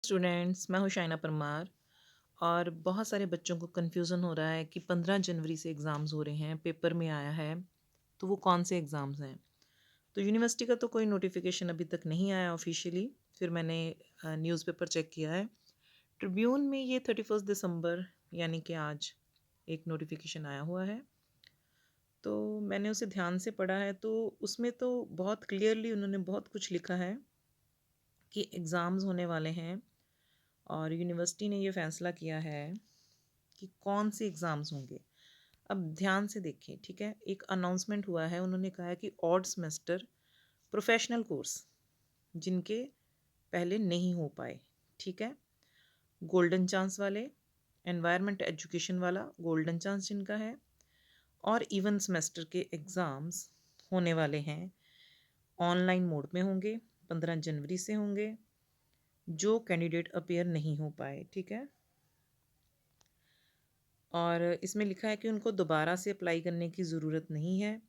Students, मैं हूँ शाइना परमार। और बहुत सारे बच्चों को कन्फ्यूज़न हो रहा है कि 15 जनवरी से एग्ज़ाम्स हो रहे हैं, पेपर में आया है, तो वो कौन से एग्ज़ाम्स हैं। तो यूनिवर्सिटी का तो कोई नोटिफिकेशन अभी तक नहीं आया ऑफिशियली। फिर मैंने न्यूज़पेपर चेक किया है, ट्रिब्यून में ये 31 दिसंबर यानी कि आज एक नोटिफिकेशन आया हुआ है। तो मैंने उसे ध्यान से पढ़ा है, तो उसमें तो बहुत क्लियरली उन्होंने बहुत कुछ लिखा है कि एग्ज़ाम्स होने वाले हैं और यूनिवर्सिटी ने ये फ़ैसला किया है कि कौन से एग्ज़ाम्स होंगे। अब ध्यान से देखें, ठीक है? एक अनाउंसमेंट हुआ है, उन्होंने कहा है कि ऑड सेमेस्टर प्रोफ़ेशनल कोर्स जिनके पहले नहीं हो पाए, ठीक है? गोल्डन चांस वाले, एनवायरनमेंट एजुकेशन वाला गोल्डन चांस जिनका है, और इवन सेमेस्टर के एग्ज़ाम्स होने वाले हैं, ऑनलाइन मोड में होंगे, 15 जनवरी से होंगे, जो कैंडिडेट अपीयर नहीं हो पाए, ठीक है? और इसमें लिखा है कि उनको दोबारा से अप्लाई करने की ज़रूरत नहीं है।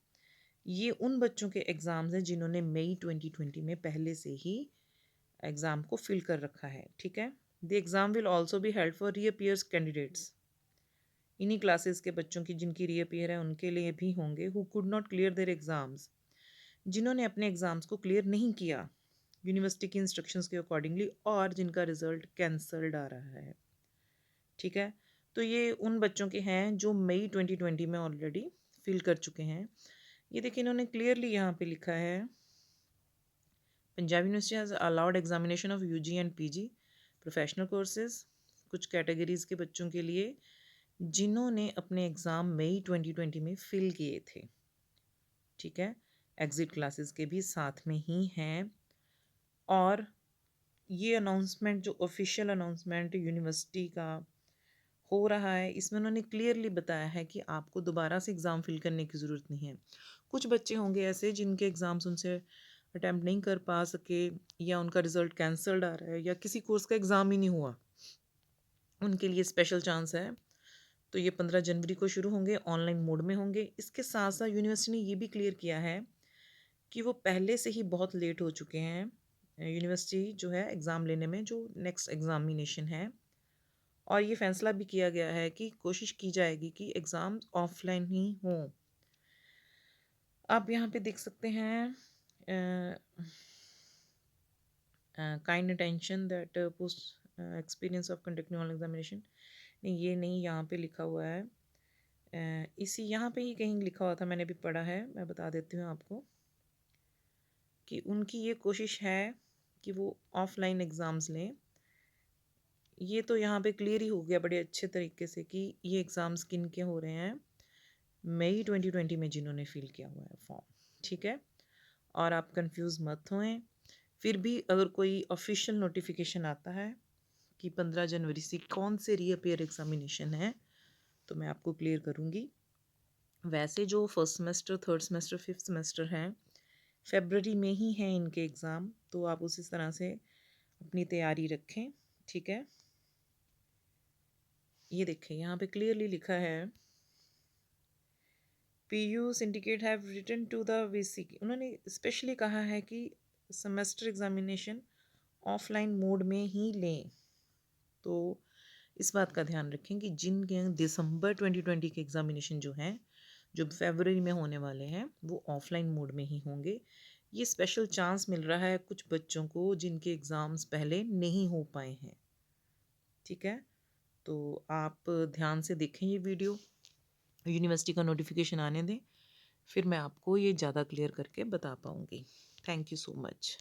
ये उन बच्चों के एग्ज़ाम्स हैं जिन्होंने मई 2020 में पहले से ही एग्ज़ाम को फिल कर रखा है, ठीक है? The exam will also be held for reappears candidates. इन्हीं क्लासेस के बच्चों की जिनकी रीअपीयर है उनके लिए भी होंगे, who could not clear their exams, जिन्होंने अपने एग्ज़ाम्स को क्लियर नहीं किया यूनिवर्सिटी की इंस्ट्रक्शंस के अकॉर्डिंगली, और जिनका रिज़ल्ट कैंसल्ड आ रहा है, ठीक है? तो ये उन बच्चों के हैं जो मई 2020 में ऑलरेडी फिल कर चुके हैं। ये देखिए, इन्होंने क्लियरली यहाँ पे लिखा है, Punjab university has allowed examination of UG and PG professional courses, कुछ कैटेगरीज के बच्चों के लिए जिन्होंने अपने एग्ज़ाम मई 2020 में फ़िल किए थे, ठीक है? एग्ज़िट क्लासेस के भी साथ में ही हैं। और ये अनाउंसमेंट, जो ऑफिशियल अनाउंसमेंट यूनिवर्सिटी का हो रहा है, इसमें उन्होंने क्लियरली बताया है कि आपको दोबारा से एग्ज़ाम फ़िल करने की ज़रूरत नहीं है। कुछ बच्चे होंगे ऐसे जिनके एग्ज़ाम्स उनसे अटैम्प्ट नहीं कर पा सके, या उनका रिज़ल्ट कैंसल्ड आ रहा है, या किसी कोर्स का एग्ज़ाम ही नहीं हुआ, उनके लिए स्पेशल चांस है। तो ये 15 जनवरी को शुरू होंगे, ऑनलाइन मोड में होंगे। इसके साथ साथ यूनिवर्सिटी ने ये भी क्लियर किया है कि वो पहले से ही बहुत लेट हो चुके हैं, यूनिवर्सिटी जो है एग्ज़ाम लेने में, जो नेक्स्ट एग्ज़ामिनेशन है। और ये फैसला भी किया गया है कि कोशिश की जाएगी कि एग्ज़ाम ऑफलाइन ही हों। आप यहाँ पे देख सकते हैं, kind attention that post experience of conducting online examination. नहीं, ये नहीं, यहाँ पे लिखा हुआ है, इसी यहाँ पे ही कहीं लिखा हुआ था, मैंने भी पढ़ा है, मैं बता देती हूँ आपको कि उनकी ये कोशिश है कि वो ऑफलाइन एग्ज़ाम्स लें। ये तो यहाँ पे क्लियर ही हो गया बड़े अच्छे तरीके से कि ये एग्ज़ाम्स किन के हो रहे हैं, मई 2020 में जिन्होंने फ़िल किया हुआ है फॉर्म, ठीक है? और आप कंफ्यूज मत होएं। फिर भी अगर कोई ऑफिशियल नोटिफिकेशन आता है कि 15 जनवरी से कौन से रीअपीयर एग्जामिनेशन है, तो मैं आपको क्लियर करूँगी। वैसे जो first semester, third semester, fifth semester हैं, फेबररी में ही हैं इनके एग्ज़ाम, तो आप उसी तरह से अपनी तैयारी रखें, ठीक है? ये देखें, यहाँ पे क्लियरली लिखा है, PU syndicate have written to the VC. उन्होंने स्पेशली कहा है कि सेमेस्टर एग्जामिनेशन ऑफलाइन मोड में ही लें। तो इस बात का ध्यान रखें कि जिनके दिसंबर 2020 के एग्जामिनेशन जो हैं, जो फरवरी में होने वाले हैं, वो ऑफलाइन मोड में ही होंगे। ये स्पेशल चांस मिल रहा है कुछ बच्चों को जिनके एग्ज़ाम्स पहले नहीं हो पाए हैं, ठीक है? तो आप ध्यान से देखें ये वीडियो, यूनिवर्सिटी का नोटिफिकेशन आने दें, फिर मैं आपको ये ज़्यादा क्लियर करके बता पाऊँगी। Thank you so much.